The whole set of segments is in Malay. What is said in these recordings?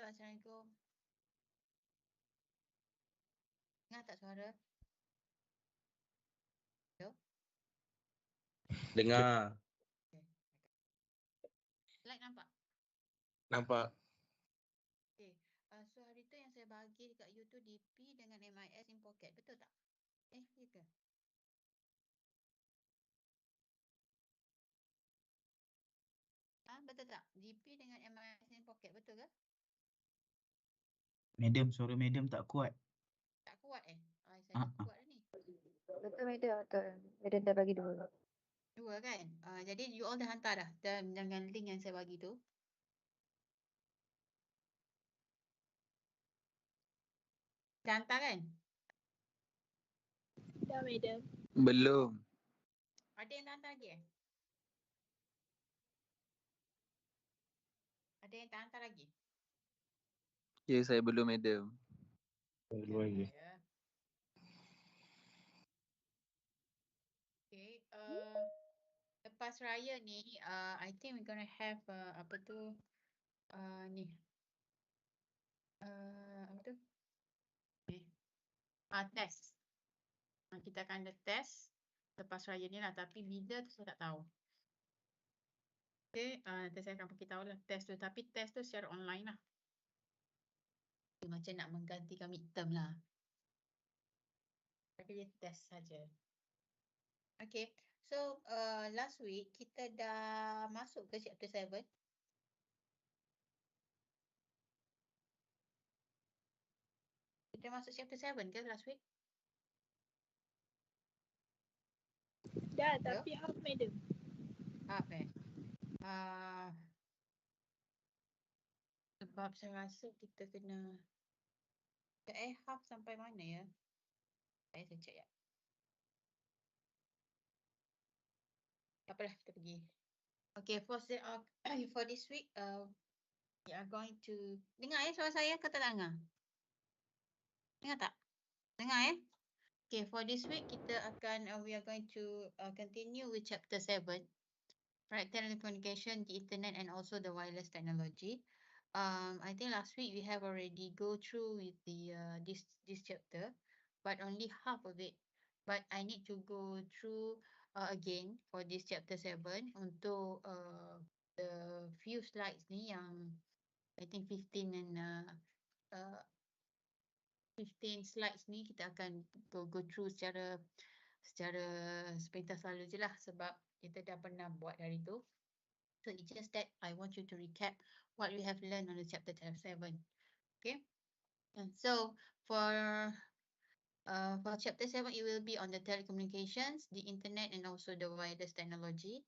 Assalamualaikum. Dengar tak suara? Hello? Dengar. Okay. Slide nampak? Nampak. Okay. So hari tu yang saya bagi dekat you tu DP dengan MIS in pocket. Betul tak? Ya ke? Betul tak? DP dengan MIS in pocket. Betul ke? Madam, suara madam tak kuat. Tak kuat saya dah kuat dah ni. Betul madam, betul. Madam dah bagi 2. 2 kan? Jadi you all dah hantar dah dengan link yang saya bagi tu. Dah hantar kan? Dah madam. Belum. Ada yang dah hantar lagi Ada yang tak hantar lagi? Ya, saya belum, madam. Ya. Okay. Lepas raya ni, I think we're gonna have apa tu? Ni. Apa tu? Test. Kita akan ada test lepas raya ni lah. Tapi bila tu saya tak tahu. Okay. Nanti saya akan beritahu lah test tu. Tapi test tu secara online lah. Dia macam nak menggantikan midterm lah. Tapi dia test saja. Okay. So, last week kita dah masuk ke chapter 7. Kita masuk chapter 7 ke last week? Dah, Hello? tapi half madam. Sebab saya rasa kita kena half sampai mana ya? Saya check ya. Tak apalah, kita pergi. Okay, for this week, we are going to dengar suara saya ke tak dengar? Dengar tak? Dengar Okay, for this week kita akan we are going to continue with chapter 7. Right, telecommunication, the internet and also the wireless technology. I think last week we have already go through with the this chapter, but only half of it. But I need to go through again for this chapter 7 untuk the few slides ni yang I think 15 and 15 slides ni kita akan go through secara sepintas lalu je lah sebab kita dah pernah buat hari tu. So it's just that I want you to recap what we have learned on the chapter 7. Okay. And so for chapter 7, it will be on the telecommunications, the internet and also the wireless technology.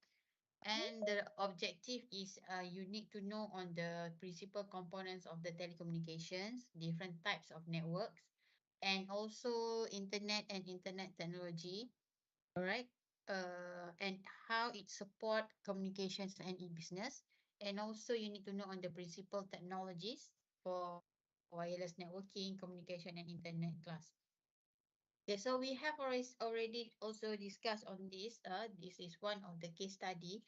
And the objective is you need to know on the principal components of the telecommunications, different types of networks, and also internet and internet technology. All right. And how it support communications and e-business. And also you need to know on the principal technologies for wireless networking, communication and internet class. Okay, so we have already also discussed on this. This is one of the case study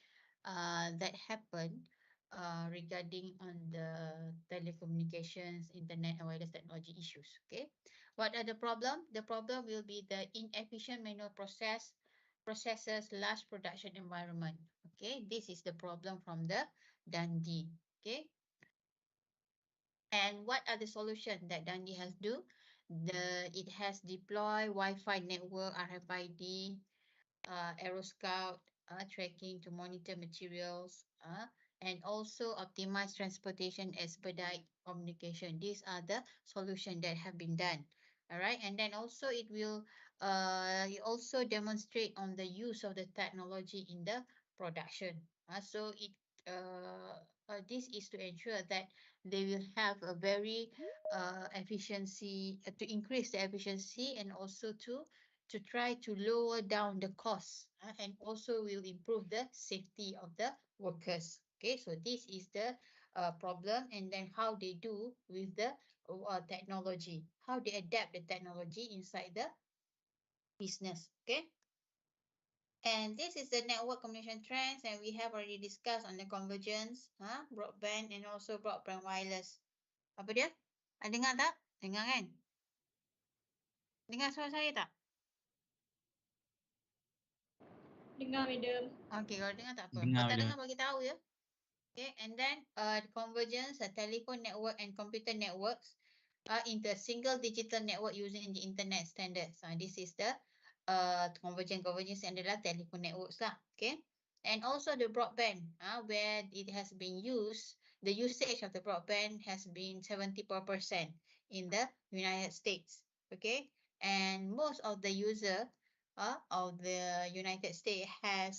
that happened regarding on the telecommunications, internet and wireless technology issues. Okay, what are the problem? The problem will be the inefficient manual processes, large production environment. Okay, this is the problem from the Dundee. Okay, and what are the solutions that Dundee has do? It has deploy Wi-Fi network, RFID, AeroScout tracking to monitor materials, and also optimize transportation, expedite communication. These are the solutions that have been done. All right, and then also it will also demonstrate on the use of the technology in the production. So it this is to ensure that they will have a very efficiency to increase the efficiency and also to try to lower down the cost and also will improve the safety of the workers. Okay, so this is the problem, and then how they do with the technology, how they adapt the technology inside the business. Okay. And this is the network communication trends, and we have already discussed on the convergence, broadband and also broadband wireless. Apa dia? Dengar tak? Dengar kan? Dengar suara saya tak? Dengar, madam. Okay, kalau dengar tak apa. Dengar, Kalau tak madam. dengar bagi tahu ya. Okay, and then convergence, telephone network and computer networks into a single digital network using the internet standards. This is the convergence adalah telephone networks lah. Okay, and also the broadband, where it has been used, the usage of the broadband has been 74% in the United States. Okay, and most of the user of the United States have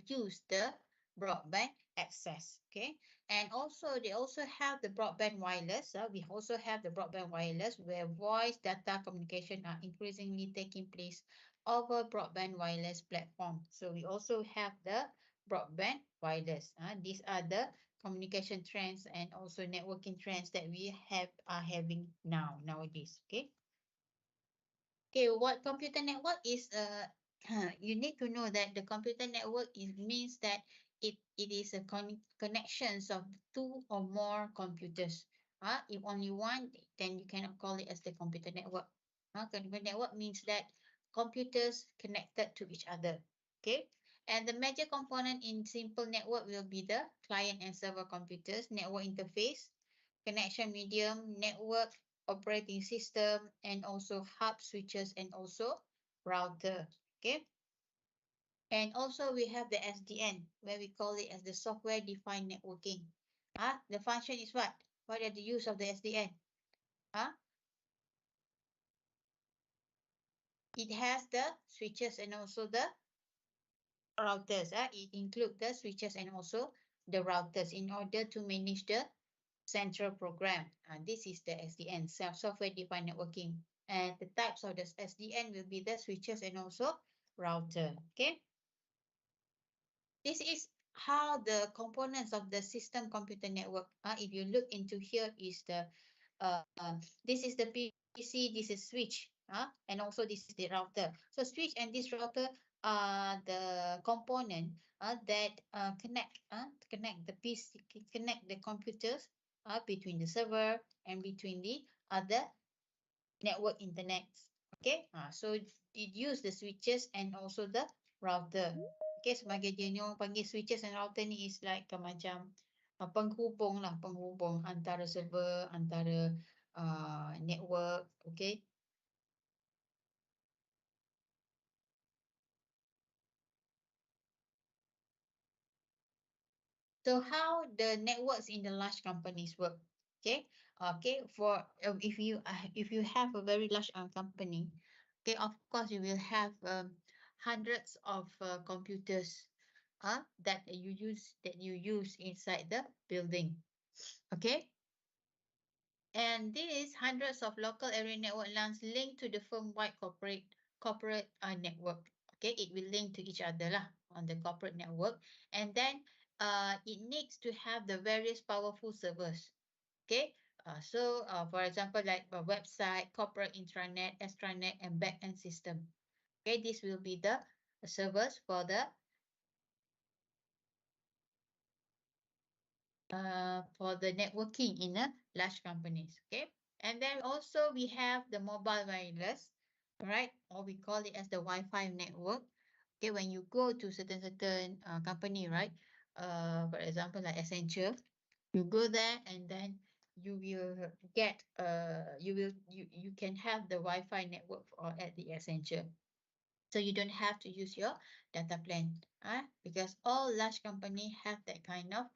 used the broadband access. Okay, and also they also have the broadband wireless. We also have the broadband wireless where voice data communication are increasingly taking place over broadband wireless platform. So we also have the broadband wireless. These are the communication trends and also networking trends that we are having nowadays. Okay. Okay, what computer network is, you need to know that the computer network means that it is a connections of two or more computers. If only one, then you cannot call it as the computer network. Computer network means that computers connected to each other. Okay, and the major component in simple network will be the client and server computers, network interface, connection medium, network operating system, and also hub switches and also router. Okay. And also we have the SDN, where we call it as the software defined networking. The function is what? What are the use of the SDN? It has the switches and also the routers. It includes the switches and also the routers in order to manage the central program. This is the SDN, software defined networking. And the types of the SDN will be the switches and also router. Okay. This is how the components of the system computer network. If you look into here is the this is the PC, this is switch, and also this is the router. So switch and this router are the component that connect the PC, connect the computers between the server and between the other network internets. Okay, so it use the switches and also the router. Okay, sebagai jenis orang panggil switches and router ni is like macam penghubung lah, penghubung antara server, antara network. Okay. So how the networks in the large companies work? Okay, For if you have a very large company, okay, of course you will have hundreds of computers that you use inside the building. Okay, and these hundreds of local area network LANs link to the firm-wide corporate network. Okay, it will link to each other lah on the corporate network, and then it needs to have the various powerful servers. Okay, for example, like a website, corporate intranet, extranet, and backend system. Okay, this will be the servers for the networking in a large companies. Okay, and then also we have the mobile wireless, right? Or we call it as the Wi-Fi network. Okay, when you go to certain company, right? For example, like Accenture, you go there and then you will get you can have the Wi-Fi network at the Accenture. So you don't have to use your data plan, because all large company have that kind of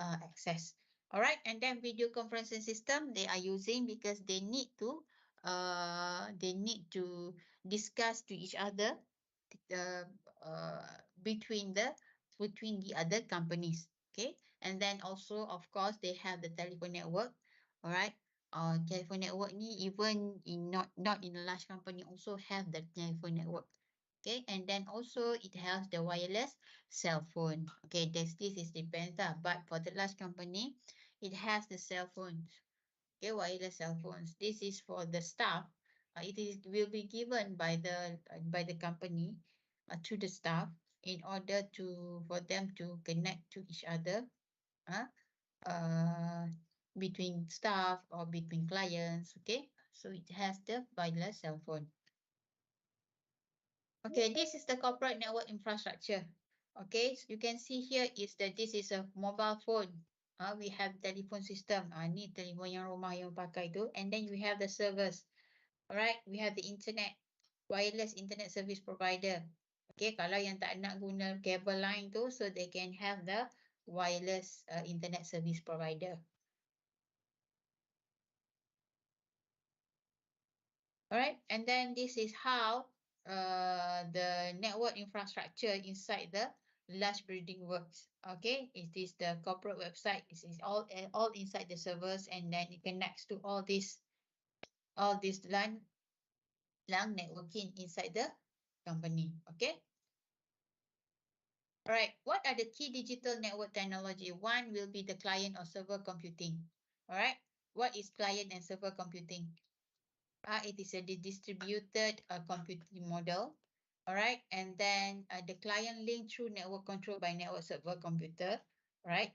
access. All right, and then video conferencing system they are using because they need to discuss to each other between the other companies. Okay, and then also of course they have the telephone network. All right. Telephone network ni even in not in a large company also have the telephone network. Okay, and then also it has the wireless cell phone. Okay, this is depends lah. But for the large company, it has the cell phones. Okay, wireless cell phones. This is for the staff. Will be given by the company to the staff in order for them to connect to each other. between staff or between clients. Okay, so it has the wireless cell phone. Okay, this is the corporate network infrastructure. Okay, so you can see here is that this is a mobile phone. We have telephone system. Ni telefon yang rumah yang pakai tu. And then we have the servers. Alright, we have the internet, wireless internet service provider. Okay, kalau yang tak nak guna cable line tu, so they can have the wireless internet service provider. Alright, and then this is how the network infrastructure inside the large building works. Okay, it is the corporate website. It is all inside the servers, and then it connects to all this LAN networking inside the company. Okay. Alright, what are the key digital network technology? One will be the client or server computing. Alright, what is client and server computing? It is a distributed computing model. Alright, and then the client link through network control by network server computer. Right,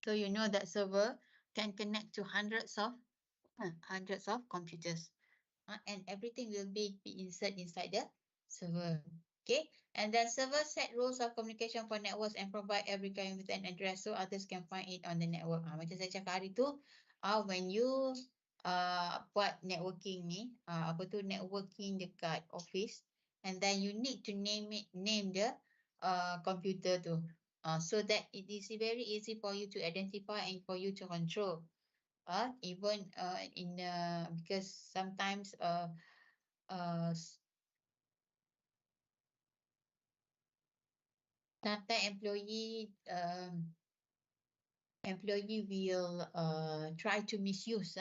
so you know that server can connect to hundreds of computers, and everything will be inserted inside the server. Okay, and then server set rules of communication for networks and provide every client with an address so others can find it on the network. Macam saya cakap hari tu, when you buat networking ni, networking dekat office, and then you need to name the computer tu, so that it is very easy for you to identify and for you to control. Even in because sometimes sometimes employee will try to misuse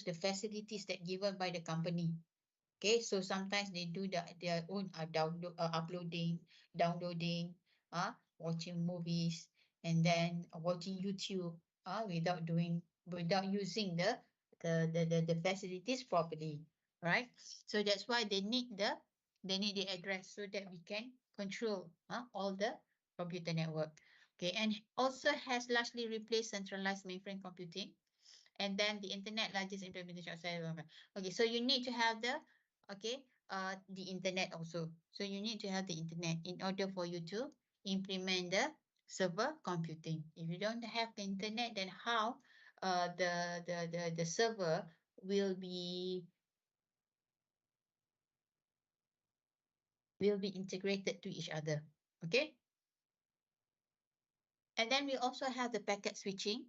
the facilities that given by the company. Okay, so sometimes they do their own uploading, downloading, watching movies, and then watching YouTube without using the facilities properly, right? So that's why they need the address so that we can control all the computer network. Okay, and also has largely replaced centralized mainframe computing, and then the internet largest implementation of cyber. Okay, so you need to have the internet also. So you need to have the internet in order for you to implement the server computing. If you don't have the internet, then how the server will be integrated to each other. Okay. And then we also have the packet switching.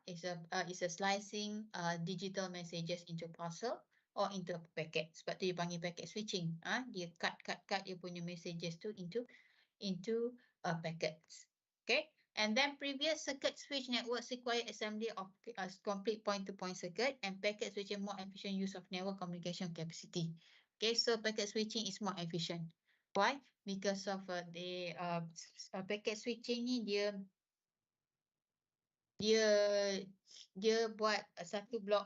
Is a slicing digital messages into parcel or into packets. Sebab tu dia panggil packet switching. Dia cut dia punya messages tu into packets. Okay. And then previous circuit switch networks require assembly of complete point-to-point circuit, and packet switching more efficient use of network communication capacity. Okay, so packet switching is more efficient. Why? Because of the packet switching ni dia buat satu blok.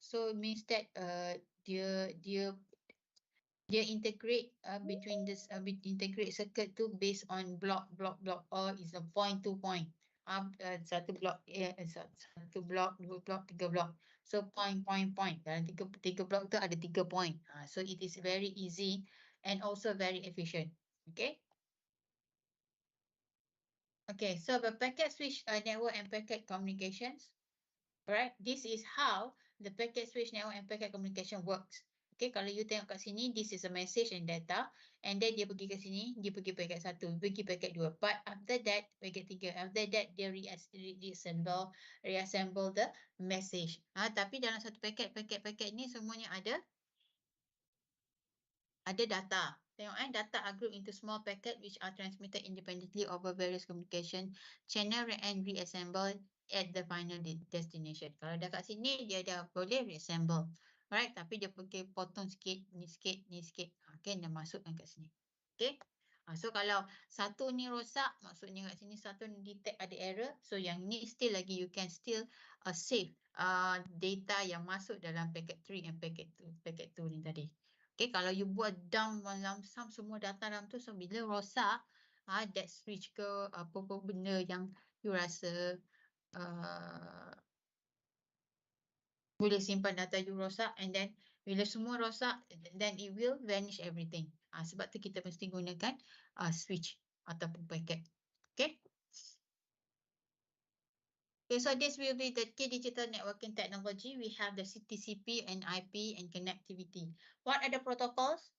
So means that dia integrate between this integrate circuit tu based on block, or is a point to point. Satu blok, satu blok, dua blok, tiga blok. So point. Dalam tiga blok tu ada 3 point. So it is very easy and also very efficient. Okay. Okay, so the packet switch network and packet communications. Alright, this is how the packet switch network and packet communication works. Okay, kalau you tengok kat sini, this is a message and data, and then dia pergi ke sini, dia pergi packet 1, pergi packet 2. But after that, packet 3, after that, dia reassemble the message. Tapi dalam satu packet ni semuanya ada data. Tengok data are grouped into small packet which are transmitted independently over various communication channel and reassembled at the final destination. Kalau dah kat sini, dia dah boleh reassemble. Alright, tapi dia pergi potong sikit, ni sikit. Okay, dah masukkan kat sini. Okay. So kalau satu ni rosak, maksudnya kat sini satu ni detect ada error. So yang ni still lagi, you can still save data yang masuk dalam packet 3 and packet 2 ni tadi. Okay, kalau you buat dump lump sum semua data dalam tu, so bila rosak, that switch ke apa benda yang you rasa boleh simpan data you rosak, and then bila semua rosak, then it will vanish everything. Sebab tu kita mesti gunakan switch ataupun packet. Okay. Okay, so this will be the key digital networking technology. We have the TCP and IP and connectivity. What are the protocols?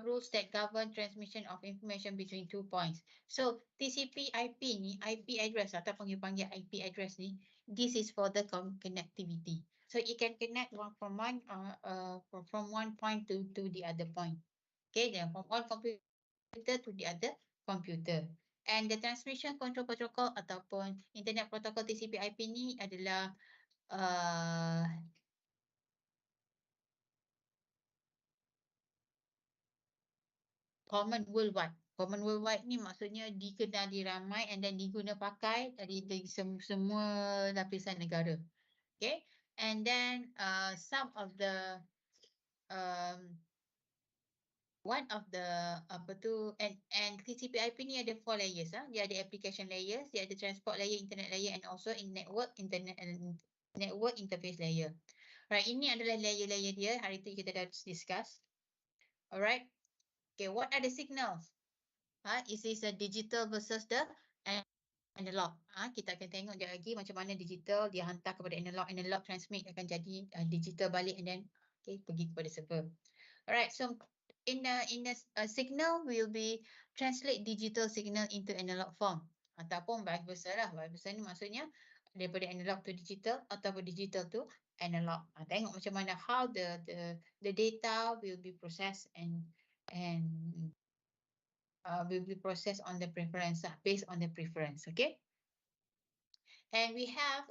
Rules that govern transmission of information between 2 points. So TCP IP ni, IP address ataupun you panggil IP address ni, this is for the connectivity. So it can connect from one point to the other point. Okay, then from one computer to the other computer. And the transmission control protocol ataupun internet protocol TCP/IP ni adalah common worldwide. Common worldwide ni maksudnya dikenali ramai and then diguna pakai dari semua lapisan negara. Okay, and then some of the one of the and TCP/IP ni ada 4 layers. Dia ada application layers, dia ada transport layer, internet layer, and also in network interface layer. Right, ini adalah layer-layer dia. Hari tu kita dah discuss. Alright. Okay, what are the signals? Is this a digital versus the analog? Kita akan tengok dia lagi macam mana digital dia hantar kepada analog, analog transmit akan jadi digital balik and then pergi kepada server. Alright, so in a signal will be translate digital signal into analog form ataupun vice versa lah. Vice versa ni maksudnya daripada analog to digital ataupun digital to analog. Tengok macam mana how the data will be processed and will be processed on the preference, based on the preference. Okay. And we have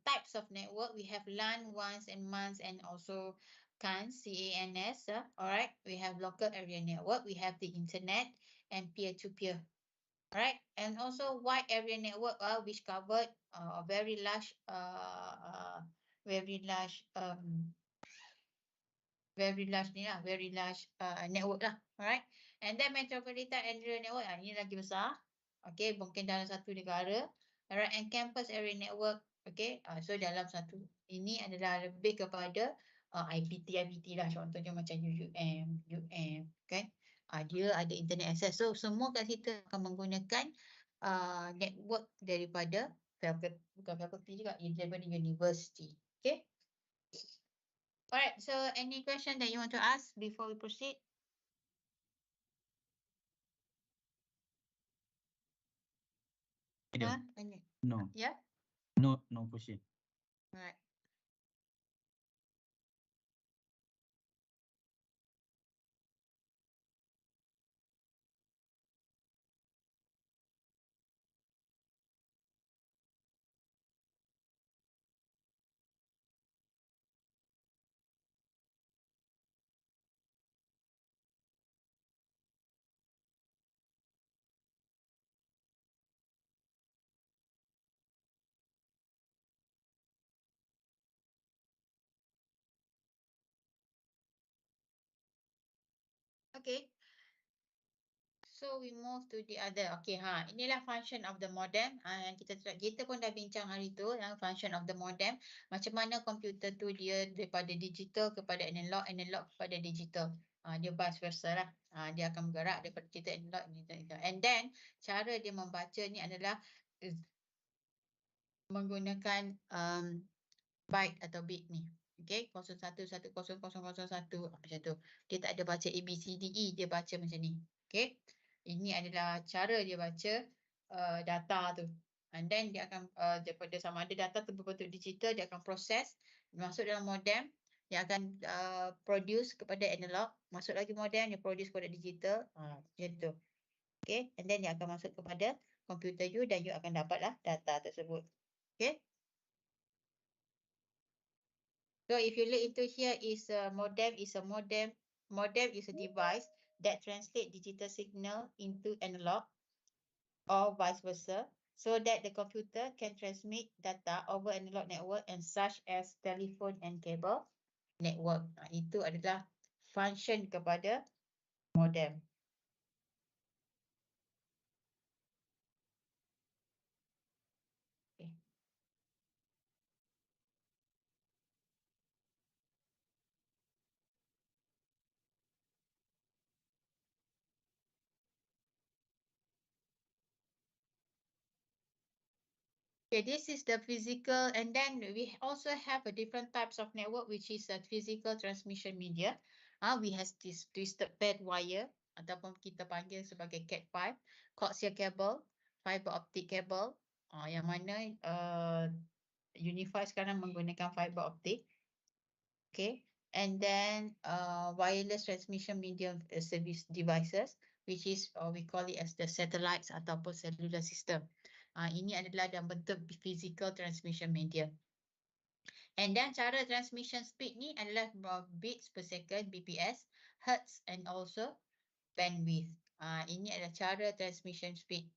types of network. We have LAN, WANs, and MANs, and also CANs, CANs. Alright, we have local area network. We have the internet and peer-to-peer. Alright, and also wide area network, which covered very large network lah. Alright, and then metropolitan area network, ini lagi besar. Okay, mungkin dalam satu negara. Alright, and campus area network. Okay, so dalam satu ini adalah lebih kepada IPT lah, contohnya macam UM, kan? Dia ada internet access. So semua kat situ akan menggunakan network daripada bukan faculty juga, daripada university. Okay. Alright, so any question that you want to ask before we proceed? No. Yeah. No question. Alright. Okay. So we move to the other. Okay, inilah function of the modem. Yang kita pun dah bincang hari tu, yang function of the modem. Macam mana komputer tu dia daripada digital kepada analog, analog kepada digital. Dia vice versa lah. Dia akan bergerak daripada digital analog, digital. And then cara dia membaca ni adalah menggunakan byte atau bit ni. Okay, 01100001 macam tu. Dia tak ada baca ABCDE, dia baca macam ni. Okay. Ini adalah cara dia baca data tu. And then dia akan daripada sama ada data tu berbentuk digital, dia akan proses masuk dalam modem, dia akan produce kepada analog, masuk lagi modem, dia produce kepada digital, macam tu. Okay, and then dia akan masuk kepada komputer you dan you akan dapatlah data tersebut. Okay. So if you look into here is a modem is a device that translate digital signal into analog or vice versa so that the computer can transmit data over analog network and such as telephone and cable network. Itu adalah function kepada modem. Okay. Okay, this is the physical, and then we also have a different types of network, which is a physical transmission media. We has this twisted pair wire ataupun kita panggil sebagai Cat5, coaxial cable, fiber optic cable. Yang mana Unify sekarang menggunakan fiber optic. Okay, and then wireless transmission medium service devices, which is we call it as the satellites ataupun cellular system. Ini adalah dalam bentuk physical transmission medium. And then cara transmission speed ni adalah bits per second, BPS, hertz and also bandwidth. Ini adalah cara transmission speed.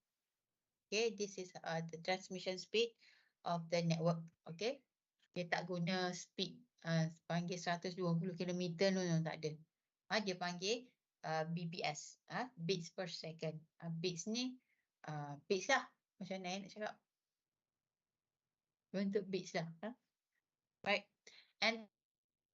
Okay, this is the transmission speed of the network. Okay, dia tak guna speed panggil 120 km no, tak ada. Dia panggil BPS, bits per second. Bits ni bits lah. Macam mana nak cakap? Bentuk bits lah. Right. And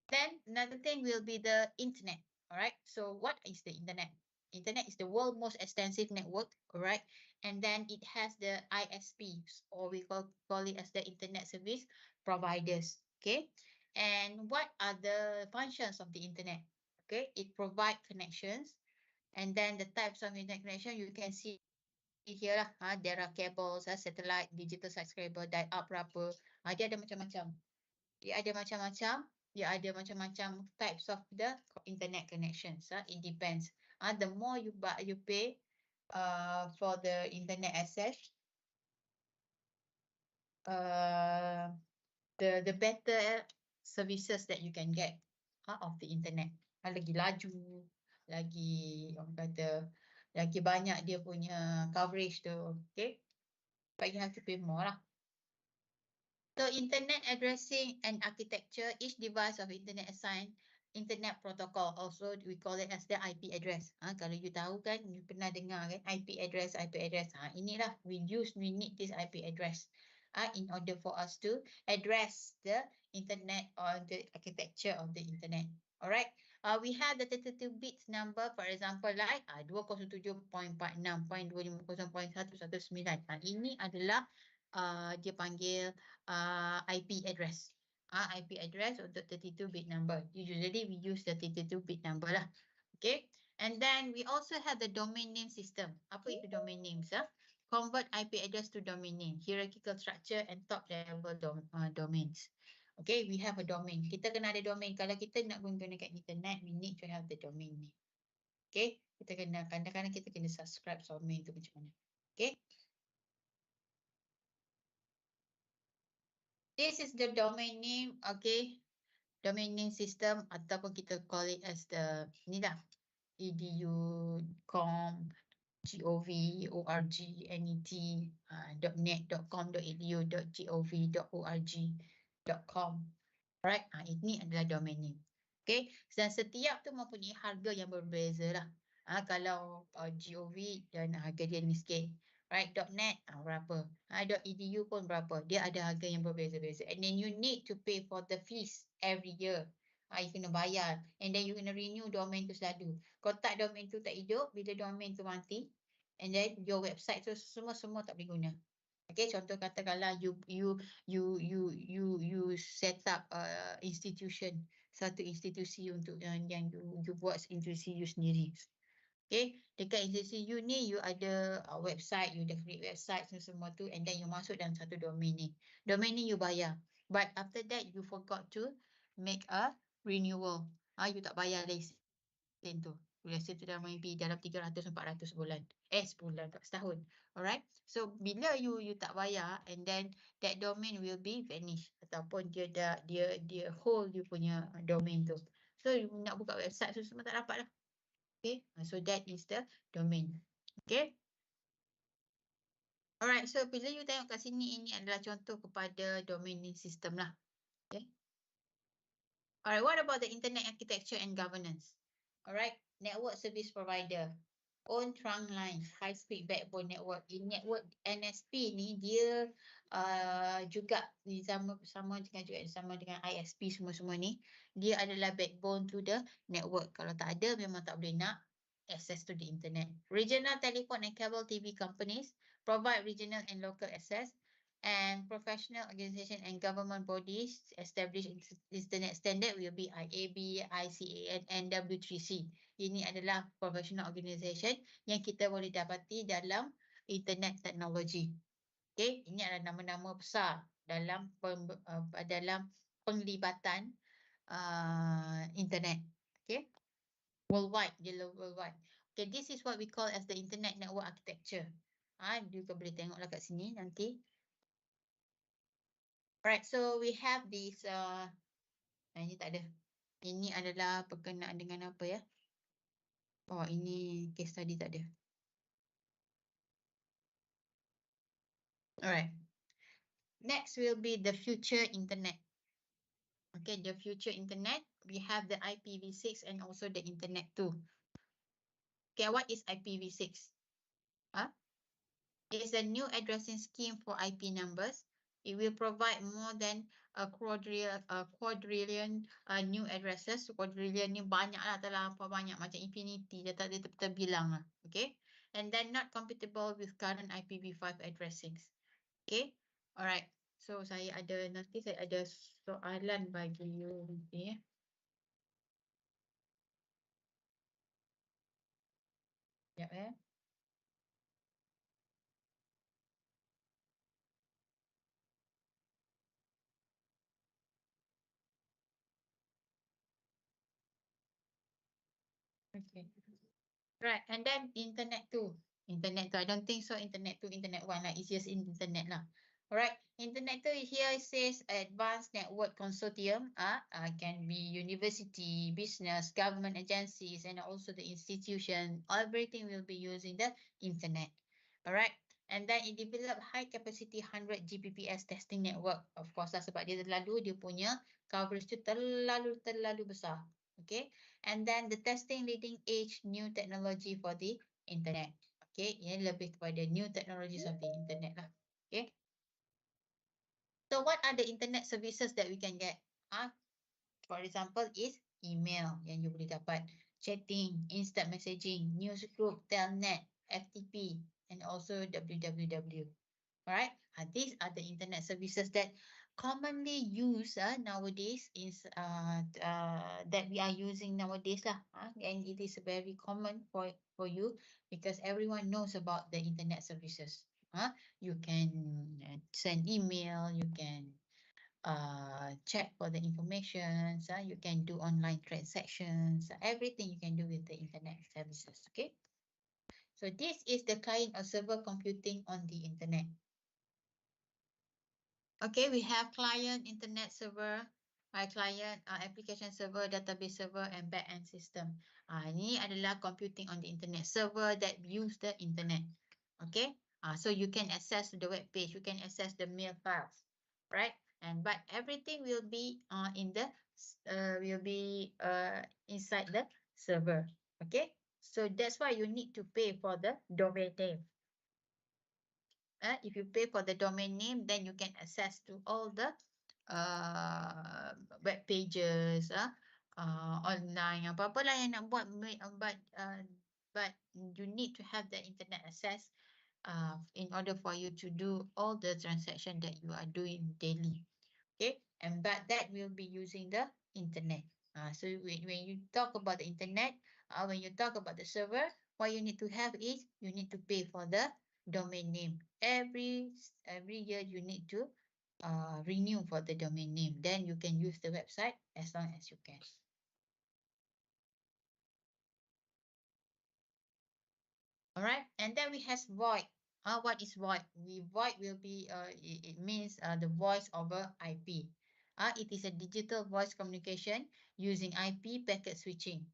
then another thing will be the internet. Alright. So what is the internet? Internet is the world's most extensive network. Alright. And then it has the ISPs, or we call it as the internet service providers. Okay. And what are the functions of the internet? Okay. It provides connections. And then the types of internet connection you can see here lah. There are cables, satellite, digital subscriber, dial-up berapa. Dia ada macam-macam. Dia ada macam-macam types of the internet connections. It depends. The more you pay for the internet access, the better services that you can get of the internet. Lagi laju, lagi orang kata lagi banyak dia punya coverage tu. Okay, but you have to pay more lah. So internet addressing and architecture, each device of internet assign internet protocol. Also we call it as the IP address. Kalau you tahu kan, you pernah dengar kan IP address. Inilah we need this IP address in order for us to address the internet or the architecture of the internet. Alright. We have the 32 bits number, for example, like 207.46.250.119. Ini adalah dia panggil IP address. IP address untuk 32 bit number. Usually we use the 32 bit number lah. Okay. And then we also have the domain name system. Apa itu domain names? Convert IP address to domain name, hierarchical structure and top level domains. Okay, we have a domain. Kita kena ada domain. Kalau kita nak menggunakan internet, we need to have the domain name. Okay, kita kena, kadang-kadang kita kena subscribe domain tu macam mana. Okay. This is the domain name. Okay, domain name system ataupun kita call it as the ni dah edu, com, gov, org, net, .net, .com, .edu, gov, org, .com. Alright, ini adalah domain name. Okay, dan setiap tu mempunyai harga yang berbeza lah. Kalau gov dan harga dia ni sikit. Right, .net berapa? .edu pun berapa? Dia ada harga yang berbeza-beza. And then you need to pay for the fees every year. You kena bayar. And then you kena renew domain tu selalu. Kalau tak domain tu tak hidup, bila domain tu mati, and then your website tu semua tak boleh guna. Okay, contoh katakanlah you set up institution, satu institusi untuk yang you buat institusi you sendiri. Okay, dekat institusi you ni you ada website, you dah create website semua tu, and then you masuk dalam satu domain ni. Domain ni you bayar, but after that you forgot to make a renewal. You tak bayar lesen tu. Lesen tu dah maybe dalam 300-400 sebulan. Sebulan tak setahun. Alright. So bila you tak bayar, and then that domain will be vanish, ataupun dia hold you punya domain tu. So you nak buka website tu semua tak dapat lah. Okay. So that is the domain. Okay. Alright. So bila you tengok kat sini, ini adalah contoh kepada domain name system lah. Okay. Alright. What about the internet architecture and governance? Alright. Network service provider, own trunk lines, high speed backbone network. In network NSP ni dia juga sama dengan ISP semua ni. Dia adalah backbone to the network. Kalau tak ada, memang tak boleh nak access to the internet. Regional telephone and cable TV companies provide regional and local access and professional organisation and government bodies establish internet standard will be IAB, ICA and NW3C. Ini adalah professional organisation yang kita boleh dapati dalam internet technology. Okay, ini adalah nama-nama besar dalam dalam penglibatan internet. Okay, worldwide, worldwide. Okay, this is what we call as the internet network architecture. Juga boleh tengoklah kat sini nanti. Alright, so we have this. Ini tak ada. Ini adalah berkenaan dengan apa ya? Oh, ini case study tak ada. Alright. Next will be the future internet. Okay, the future internet. We have the IPv6 and also the internet too. Okay, what is IPv6? It is a new addressing scheme for IP numbers. It will provide more than a quadrillion new addresses. Quadrillion ni banyak lah, terlampau banyak, macam infinity, dia tak ada terbilang lah. Okay. And then not compatible with current IPv5 addressings. Okay. Alright. So nanti saya ada soalan bagi you nanti ya. Sekejap ya. Okay. Right, and then internet two. Internet two, I don't think so. Internet two, internet one lah. It's just internet lah. Alright, internet two here it says advanced network consortium. Can be university, business, government agencies, and also the institution. Everything will be using the internet. Alright, and then it develop high capacity 100 Gbps testing network. Of course lah, sebab dia punya coverage tu terlalu besar. Okay, and then the testing leading edge new technology for the internet. Okay, ini lebih kepada new technologies of the internet lah. Okay, so what are the internet services that we can get? For example, is email yang you boleh dapat, chatting, instant messaging, news group, telnet, FTP, and also www. Alright, these are the internet services that commonly used nowadays is that we are using nowadays lah. And it is very common for you because everyone knows about the internet services. You can send email, you can check for the information, you can do online transactions, everything you can do with the internet services. Okay, so this is the client or server computing on the internet. Okay, we have client, internet server, client, application server, database server, and backend system. Ini adalah computing on the internet, server that use the internet. Okay, so you can access the web page, you can access the mail files, right? And but everything will be inside the server. Okay, so that's why you need to pay for the domain name. If you pay for the domain name, then you can access to all the web pages, online, apa-apa lah yang nak buat, but you need to have the internet access in order for you to do all the transaction that you are doing daily. Okay, and but that will be using the internet. So when you talk about the internet, when you talk about the server, what you need to have is you need to pay for the domain name. Every year you need to renew for the domain name. Then you can use the website as long as you can. All right, and then we have VoIP. What is VoIP? VoIP will be it means the voice over IP. It is a digital voice communication using IP packet switching.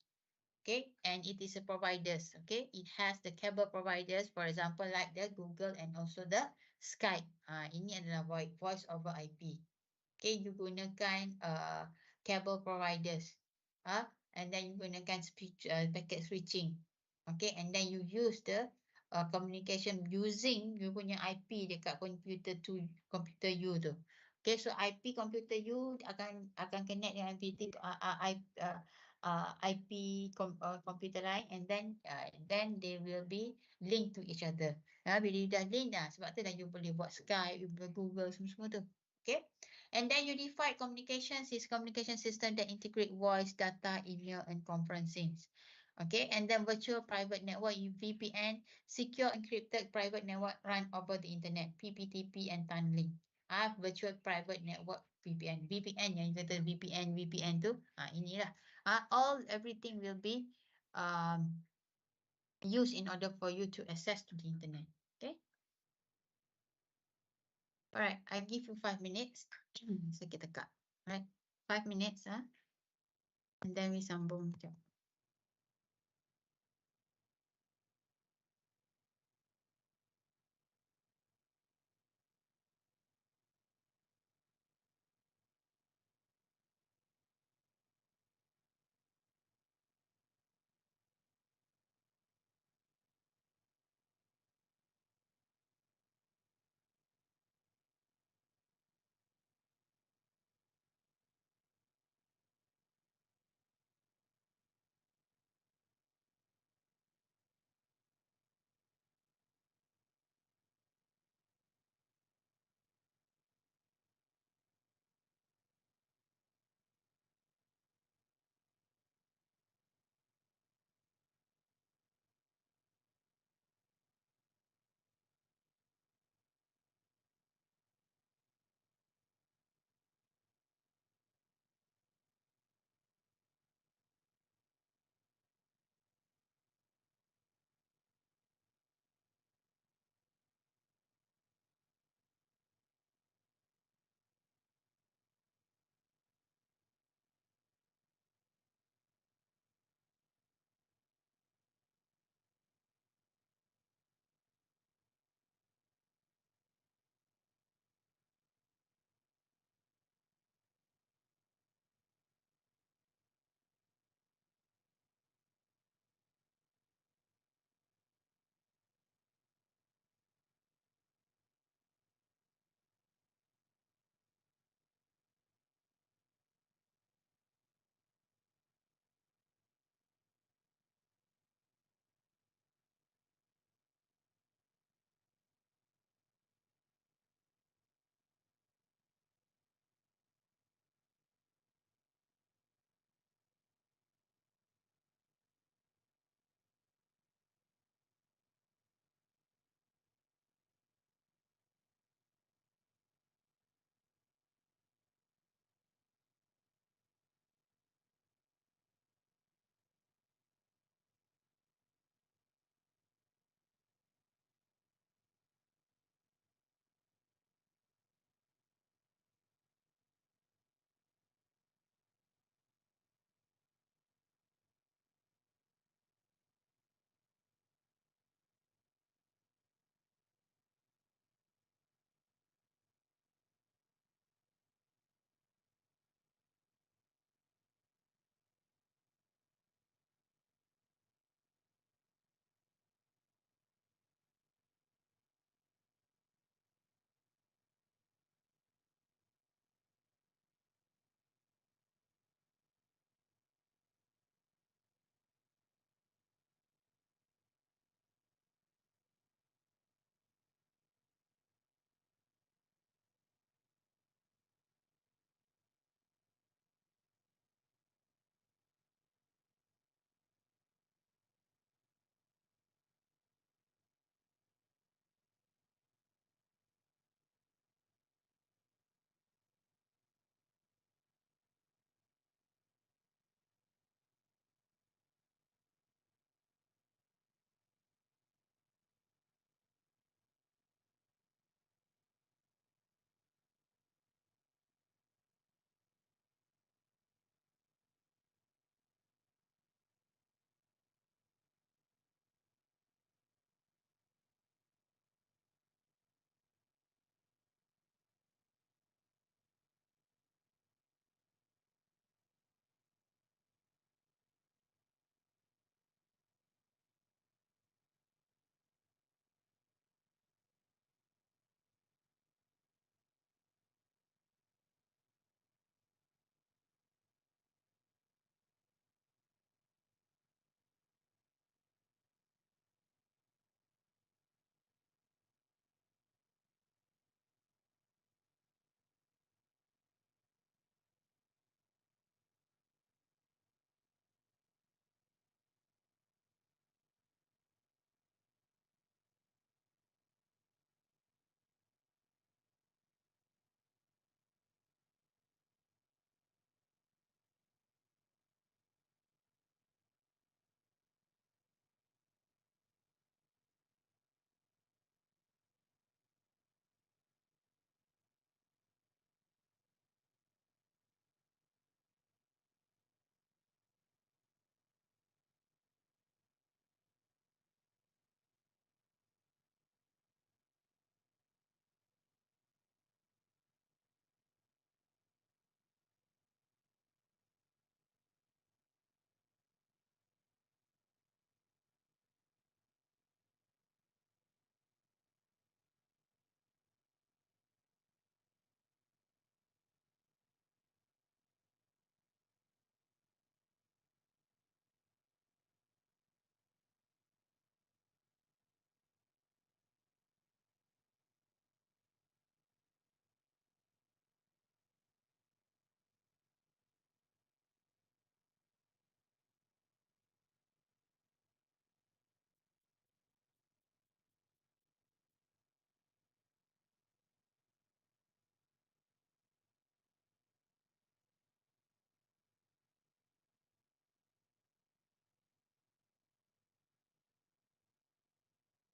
Okay, and it is a providers. Okay, it has the cable providers, for example, like the Google and also the Skype. Ini adalah voice over IP. Okay, you gunakan cable providers. And then you gunakan speech packet switching. Okay, and then you use the communication using you punya IP dekat computer you tu. Okay, so IP computer you akan connect dengan IP computer line, and then they will be linked to each other. Bila you dah link dah, sebab tu dah you boleh buat Skype, you boleh Google semua tu. Okay. And then unified communications is communication system that integrate voice, data, email, and conferencing. Okay, and then virtual private network, VPN, secure encrypted private network run over the internet, PPTP and tunneling. Virtual private network VPN. VPN yang kata VPN tu, inilah. All everything will be used in order for you to access to the internet. Okay. Alright, I give you 5 minutes. So kita cut. Alright, 5 minutes. And then we sambung. Sekejap.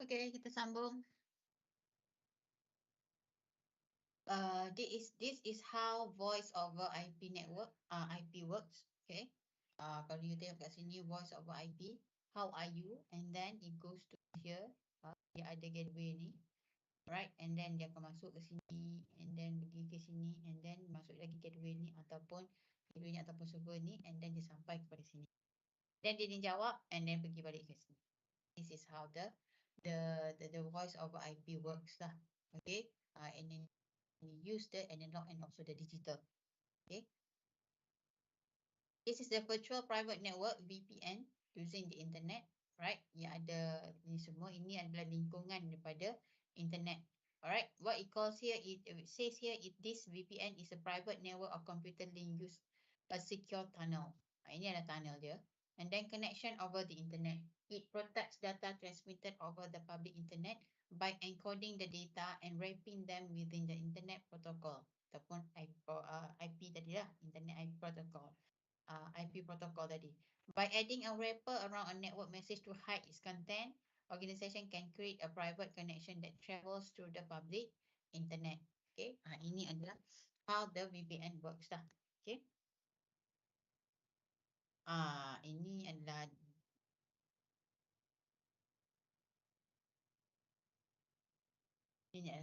Okay, kita sambung. This is how voice over IP network IP works. Okay. Kalau you tengok kat sini voice over IP, how are you? And then it goes to here. Dia ada gateway ni. Right, and then dia akan masuk ke sini, and then pergi ke sini, and then masuk lagi gateway ni ataupun gateway ni ataupun server ni, and then dia sampai kepada sini. Then dia jawab, and then pergi balik ke sini. This is how the voice over IP works lah. Okay, and then we use the analog and also the digital. Okay, this is the virtual private network VPN using the internet. Right, yang ada ni semua, ini adalah lingkungan daripada internet. Alright, what it calls here, it says here, this VPN is a private network of computer link use a secure tunnel. Ini adalah tunnel dia. And then connection over the internet. It protects data transmitted over the public internet by encoding the data and wrapping them within the internet protocol. Ataupun IP tadi lah, internet IP protocol. IP protocol tadi. By adding a wrapper around a network message to hide its content, organization can create a private connection that travels through the public internet. Okay, ini adalah how the VPN works lah. Okay, ini adalah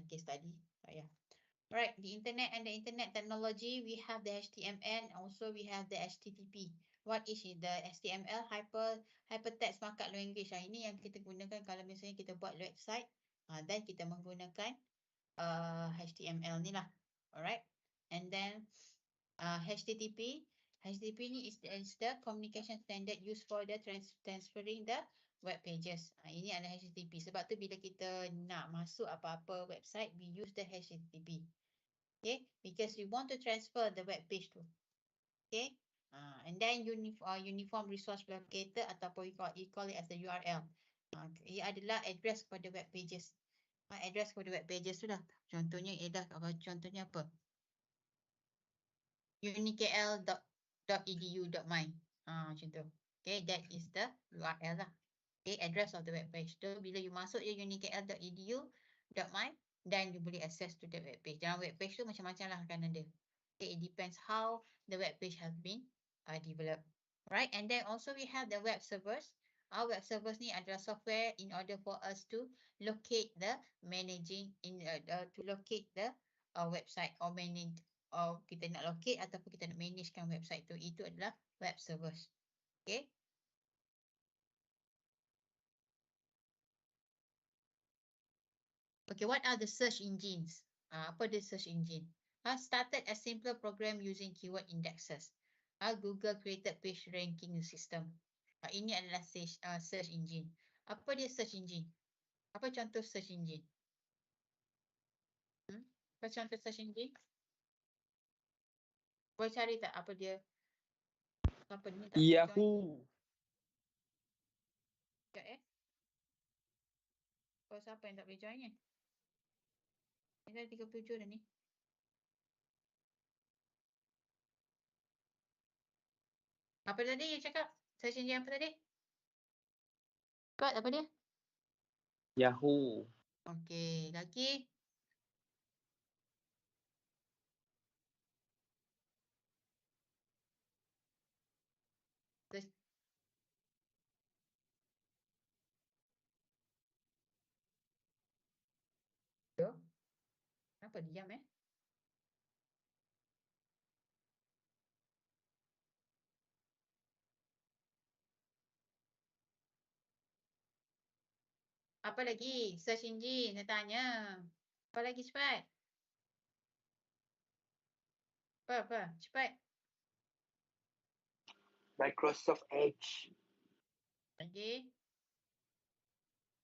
case study. Yeah. Right, the internet and the internet technology, we have the HTML and also we have the HTTP. What is it? The HTML, Hypertext Markup Language. Ini yang kita gunakan kalau misalnya kita buat website dan kita menggunakan HTML ni lah. Alright. And then HTTP. HTTP ni is the communication standard used for the transferring the web pages. Ini adalah HTTP. Sebab tu bila kita nak masuk apa-apa website, we use the HTTP. Okay, because we want to transfer the web page tu. Okay, and then uniform resource locator ataupun you call it as the URL. Ia adalah address kepada web pages. Address kepada web pages tu lah. Contohnya contohnya apa? unikl.edu.my. Macam tu. Okay, that is the URL lah. Okay, address of the web page tu. Bila you masuk je unikl.edu.my, then you boleh access to the web page. Dalam web page tu macam-macam lah akan ada. Okay, it depends how the web page has been developed. Right, and then also we have the web servers. Our web servers ni adalah software in order for us to locate the to locate the website or manage, or kita nak locate ataupun kita nak managekan website tu. Itu adalah web servers. Okay. Okay, what are the search engines? Apa dia search engine? Started a simpler program using keyword indexes. Google created page ranking system. Ini adalah search engine. Apa dia search engine? Apa contoh search engine? Apa contoh search engine? Boleh cari tak apa dia? Apa ni tak? Yahoo. Sekejap Kau siapa yang tak boleh join ni? Ini dah 37 dah ni. Apa tadi you cakap? Search engine apa tadi? Kau apa dia? Yahoo. Okey, lagi. Search. Kenapa diam Apa lagi? Search engine, saya tanya. Apa lagi cepat? Apa? Cepat. Microsoft Edge. Lagi.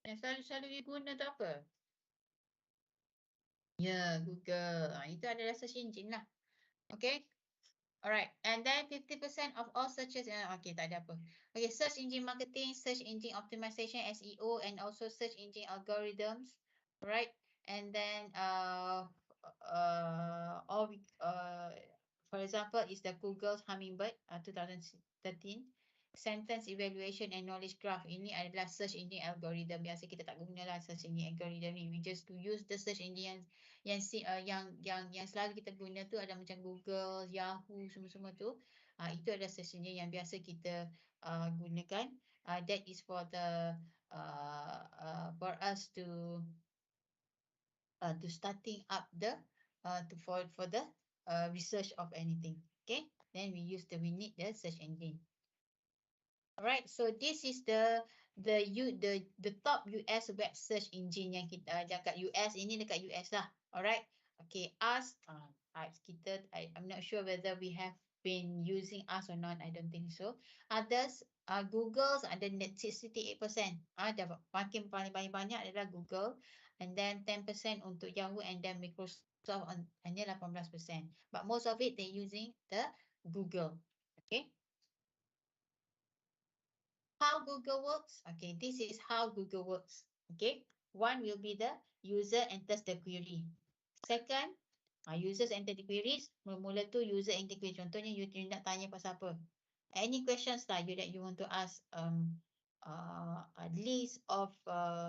Yang selalu you guna tu apa? Ya, Google. Itu adalah search engine lah. Okay. Alright. And then 50% of all searches. Okay, tak ada apa. Okay, search engine marketing, search engine optimization, SEO, and also search engine algorithms. Right. And then for example, is the Google's Hummingbird 2013. sentence evaluation and knowledge graph ini adalah search engine algorithm. Biasa kita tak gunalah search engine algorithm ni. We just to use the search engine yang selalu kita guna tu ada macam Google, Yahoo, semua-semua tu. Itu adalah search engine yang biasa kita gunakan. That is for the for us to starting up the for the research of anything. Okay, then we need the search engine. Alright, so this is the top US web search engine yang kita dekat US ini dekat US lah. Alright, okay, us kita I'm not sure whether we have been using us or not. I don't think so. Others Google's ada 68%. Dapat makin paling banyak adalah Google, and then 10% untuk Yahoo, and then Microsoft hanya 18%. But most of it they using the Google. Okay. How Google works? Okay, this is how Google works. Okay, one will be the user enters the query. Second, users enter the queries. Mula-mula tu user enter query. Contohnya you nak tanya pasal apa? Any questions that you want to ask? A list of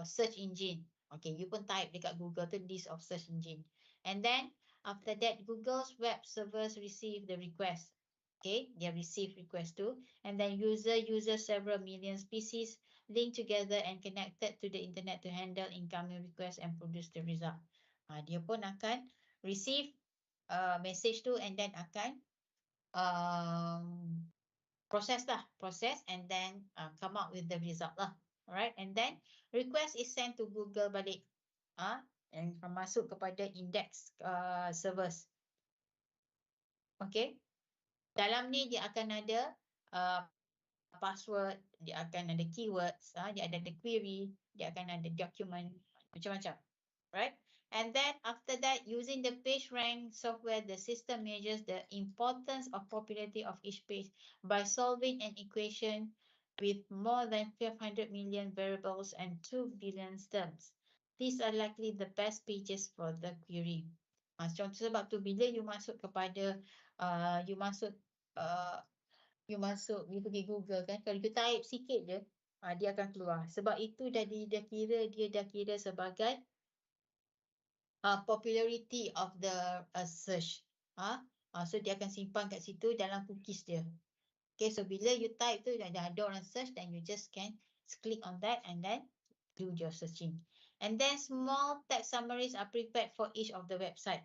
search engine. Okay, you pun type dekat Google tu list of search engine. And then after that, Google's web servers receive the request. Okay, they receive request too, and then user several million species linked together and connected to the internet to handle incoming requests and produce the result. Dia pun akan receive message tu, and then akan process and then come up with the result lah. Alright, and then request is sent to Google balik. And masuk kepada index servers. Okay. Dalam ni dia akan ada password, dia akan ada keywords, dia ada query, dia akan ada document, macam-macam. Right? And then after that, using the PageRank software, the system measures the importance of popularity of each page by solving an equation with more than 500 million variables and 2 billion terms. These are likely the best pages for the query. Contoh sebab tu bila you masuk kepada you pergi Google kan, kalau you type sikit je dia akan keluar. Sebab itu dia dah kira sebagai popularity of the search. So dia akan simpan kat situ dalam cookies dia. Okay, so bila you type tu dah ada orang search, then you just can click on that and then do your searching. And then small text summaries are prepared for each of the website.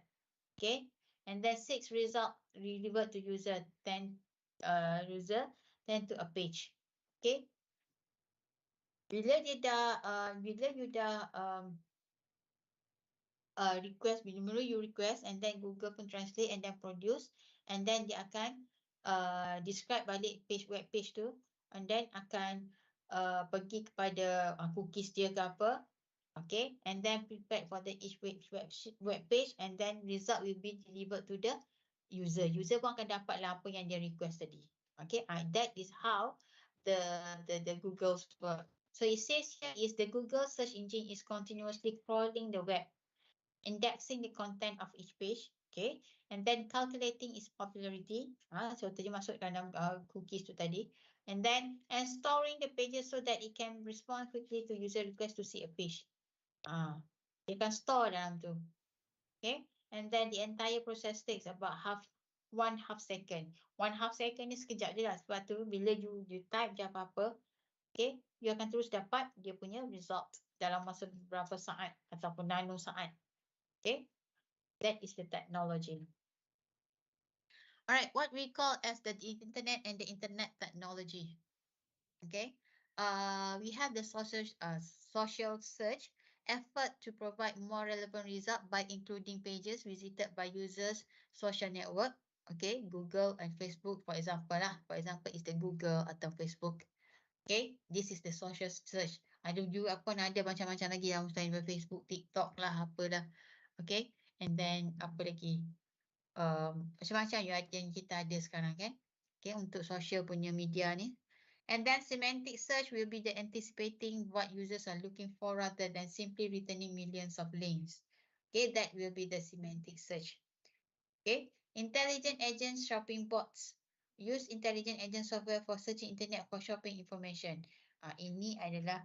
Okay, and then 6 result revert to user, 10 to a page. Okay, bila you dah request, bila you request, and then Google pun translate and then produce, and then dia akan describe balik web page tu, and then akan pergi kepada cookies dia ke apa. Okay, and then prepared for the each web page, and then result will be delivered to the user. User pun akan dapat lah apa yang dia request tadi. Okay, that is how the Google's work. So it says here is the Google search engine is continuously crawling the web, indexing the content of each page. Okay, and then calculating its popularity. So tadi masuk dalam cookies tu tadi. And then storing the pages so that it can respond quickly to user request to see a page. Dia akan store dalam tu. Okay, and then the entire process takes about 1/2 second. 1/2 second ni sekejap je lah. Sebab tu bila you type je apa-apa, okay, you akan terus dapat dia punya result dalam masa beberapa saat ataupun nano saat. Okay, that is the technology. Alright, what we call as the internet and the internet technology. Okay, we have the social search effort to provide more relevant result by including pages visited by users, social network. Okay, Google and Facebook for example lah. For example is the Google atau Facebook. Okay, this is the social search. Ada juga pun ada macam-macam lagi yang selain Facebook, TikTok lah, apa dah. Okay, and then apa lagi? Macam-macam yang kita ada sekarang kan. Okay, untuk social punya media ni. And then semantic search will be the anticipating what users are looking for rather than simply returning millions of links. Okay, that will be the semantic search. Okay, intelligent agents, shopping bots. Use intelligent agent software for searching internet for shopping information. Ini adalah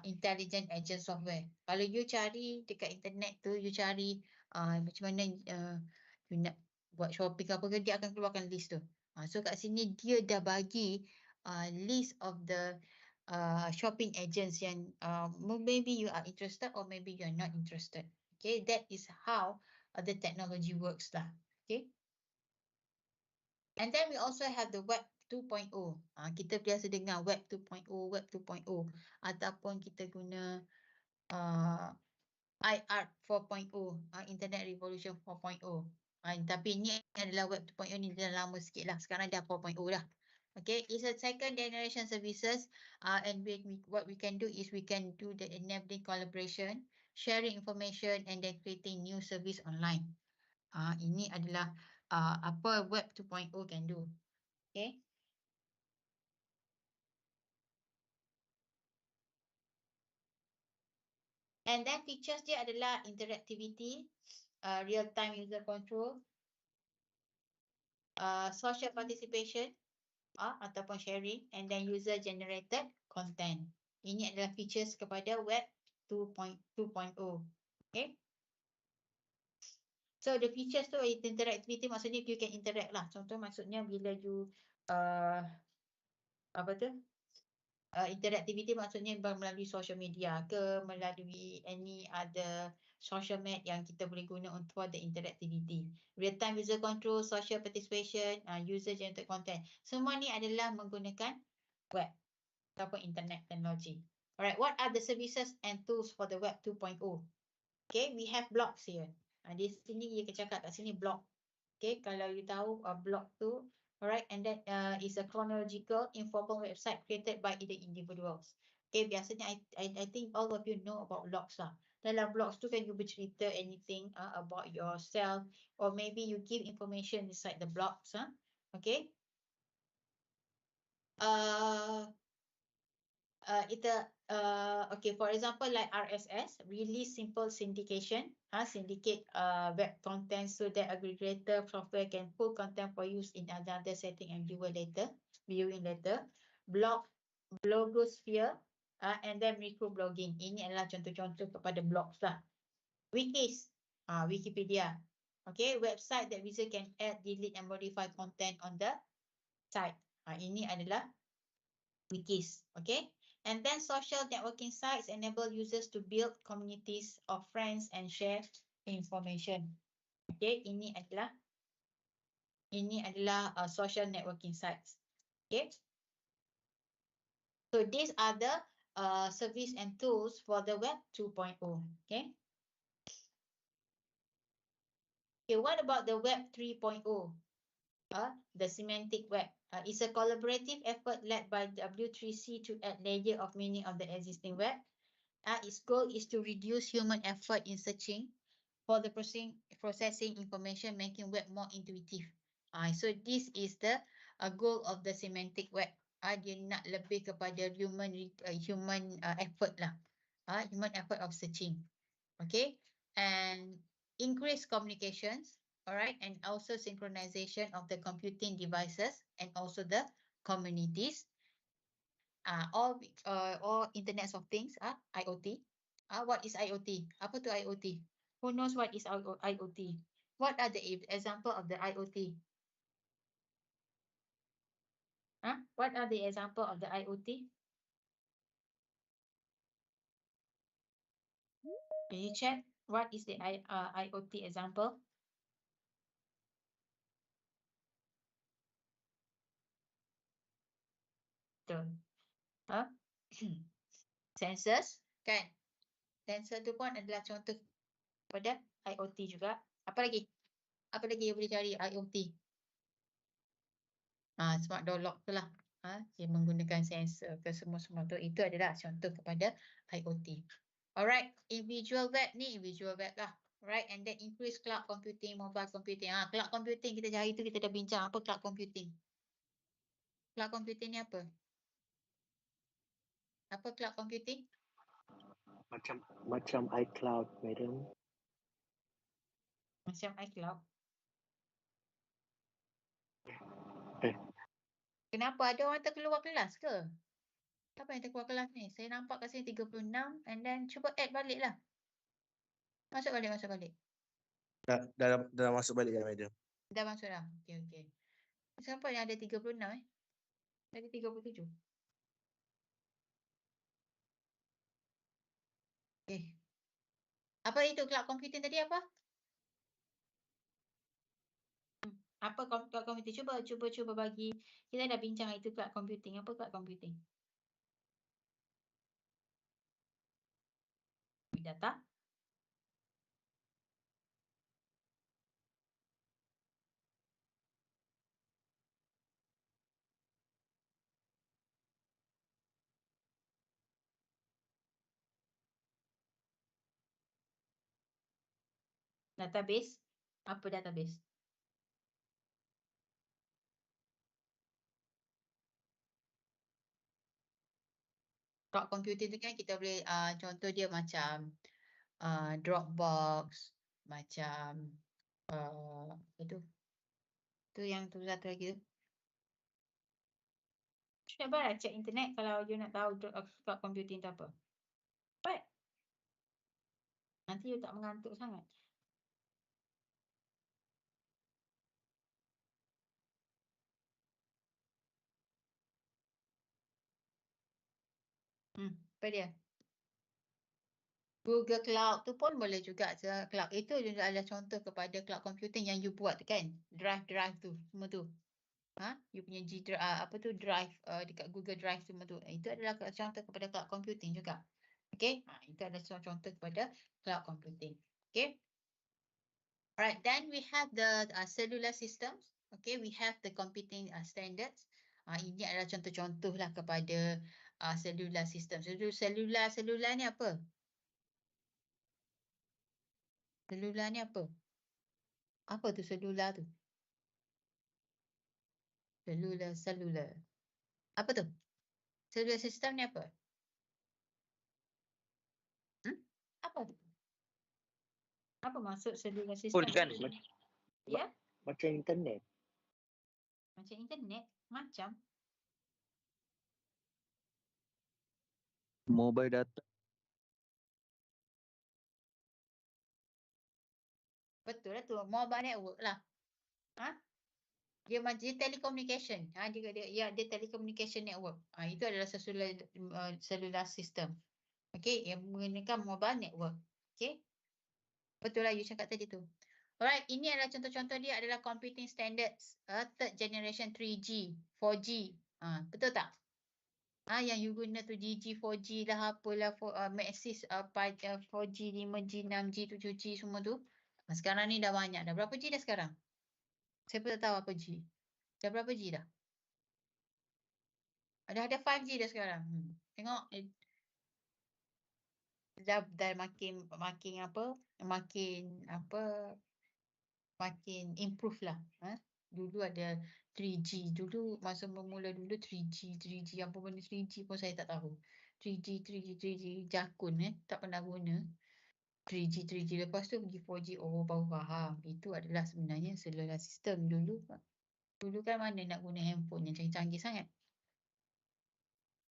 intelligent agent software. Kalau you cari dekat internet tu, you cari macam mana you nak buat shopping apa ke, dia akan keluarkan list tu. So kat sini dia dah bagi list of the shopping agents yang maybe you are interested or maybe you are not interested. Okay, that is how the technology works lah. Okay. And then we also have the Web 2.0. Kita biasa dengar Web 2.0, Web 2.0 ataupun kita guna IR 4.0, Internet Revolution 4.0. Tapi ini adalah Web 2.0 ni dah lama sikit lah. Sekarang dah 4.0 dah. Okay, it's a second generation services and what we can do is we can do the enabling collaboration, sharing information and then creating new service online. Ini adalah apa Web 2.0 can do. Okay. And then features dia adalah interactivity, real-time user control, social participation ataupun sharing, and then user-generated content. Ini adalah features kepada Web 2.0. Okay. So the features tu interactivity maksudnya you can interact lah. Contoh maksudnya bila you apa tu? Interactivity maksudnya melalui social media ke, melalui any other social media yang kita boleh guna untuk the interactivity. Real time user control, social participation, user generated content. Semua ni adalah menggunakan web ataupun internet technology. Alright, what are the services and tools for the Web 2.0? Okay, we have blogs here. Di sini dia cakap kat sini blog. Okay, kalau you tahu blog tu, alright, and that is a chronological informal website created by the individuals. Okay, biasanya I think all of you know about blogs lah. Dalam blogs tu kan you bercerita anything about yourself or maybe you give information inside the blogs. Okay. Okay, for example, like RSS, really simple syndication, syndicate web content so that aggregator software can pull content for use in another setting and viewing later. Blogosphere, and then microblogging. Ini adalah contoh-contoh kepada blogs lah. Wikis, Wikipedia. Okay, website that user can add, delete and modify content on the site. Ini adalah wikis. Okay. And then social networking sites enable users to build communities of friends and share information. Okay, ini adalah social networking sites. Okay. So these are the service and tools for the Web 2.0. Okay. Okay, what about the Web 3.0? The semantic web. It's a collaborative effort led by W3C to add layer of meaning of the existing web. Its goal is to reduce human effort in searching for the processing information, making web more intuitive. So this is the goal of the semantic web. Dia nak lebih kepada human effort lah. Human effort of searching. Okay. And increase communications. Alright, and also synchronization of the computing devices and also the communities. All Internet of Things, IoT. What is IoT? Apa tu IoT? Who knows what is IoT? What are the example of the IoT? What are the example of the IoT? Can you check what is the IoT example? Sensors, kan? Sensor tu pun adalah contoh pada IoT juga. Apa lagi? Apa lagi yang boleh cari IoT? Smart door lock tu lah. Dia menggunakan sensor ke semua-semua tu. Itu adalah contoh kepada IoT. Alright, individual web ni individual web lah. Right, and then increase cloud computing, mobile computing. Cloud computing kita hari tu kita dah bincang apa cloud computing. Cloud computing ni apa? Apa cloud computing? Macam iCloud, madam. Macam iCloud. Kenapa? Ada orang terkeluar kelas ke? Siapa yang terkeluar kelas ni? Saya nampak kat sini 36 and then cuba add balik lah. Masuk balik. Dah masuk balik kan, madam? Dah masuk dah. Okey. Siapa yang ada 36 Ada 37. Okey. Apa itu cloud computing tadi apa? Apa cloud computing? Cuba bagi. Kita dah bincang itu cloud computing. Apa cloud computing? Big data. Database. Apa database? Cloud computing tu kan kita boleh contoh dia macam Dropbox, macam apa tu? Tu yang tu satu lagi tu. Cuba cek internet kalau you nak tahu cloud computing tu apa. Baik. Nanti you tak mengantuk sangat. Apa dia? Google Cloud tu pun boleh juga. Cloud itu adalah contoh kepada cloud computing yang you buat tu kan. Drive tu, semua tu. You punya apa tu drive dekat Google Drive semua tu. Itu adalah contoh kepada cloud computing juga. Okay. Itu adalah contoh kepada cloud computing. Okay. Alright, then we have the cellular systems. Okay, we have the computing standards. Ini adalah contoh-contoh lah kepada cellular system. Cellular ni apa? Cellular ni apa? Apa tu cellular tu? Cellular. Apa tu? Cellular system ni apa? Apa tu? Apa maksud cellular system? Full kan? Ya? Macam internet. Macam internet? Macam? Mobile data. Betul lah tu. Mobile network lah. Dia macam telecommunication. Dia telecommunication network. Itu adalah cellular system. Okay, yang menggunakan mobile network. Okay. Betul lah you cakap tadi tu. Alright, ini adalah contoh-contoh dia adalah computing standards third generation 3G, 4G. Betul tak? Yang you guna tu 4G lah, apalah, Maxis 4G, 5G, 6G, 7G semua tu. Sekarang ni dah banyak dah. Berapa G dah sekarang? Saya pun tak tahu apa G. Dah berapa G dah? Dah ada 5G dah sekarang. Tengok. Dah makin improve lah. Dulu ada 3G. Dulu masa memula dulu 3G apa benda 3G pun saya tak tahu. 3G jakun tak pernah guna. 3G lepas tu pergi 4G baru faham. Itu adalah sebenarnya cellular system dulu. Dulu kan mana nak guna handphone yang canggih-canggih sangat.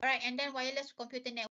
Alright, and then wireless computer network.